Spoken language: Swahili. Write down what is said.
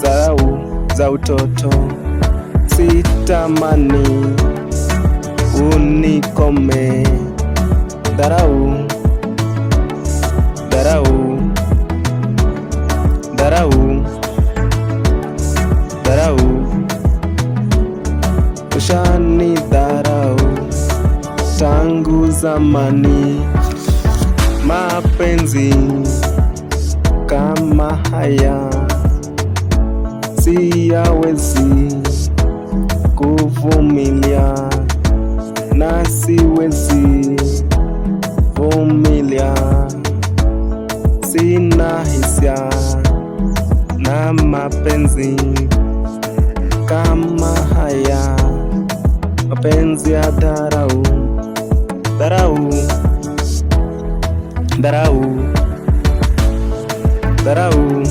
dharau za utoto, sitamani unikome. Dharau, dharau, dharau, dharau, ushani dharau tangu zamani. Mapenzi kama haya siyawezi kuvumilia, na siwezi vumilia. Sina hisia na mapenzi kama haya, mapenzi ya dharau, dharau, dharau, dharau.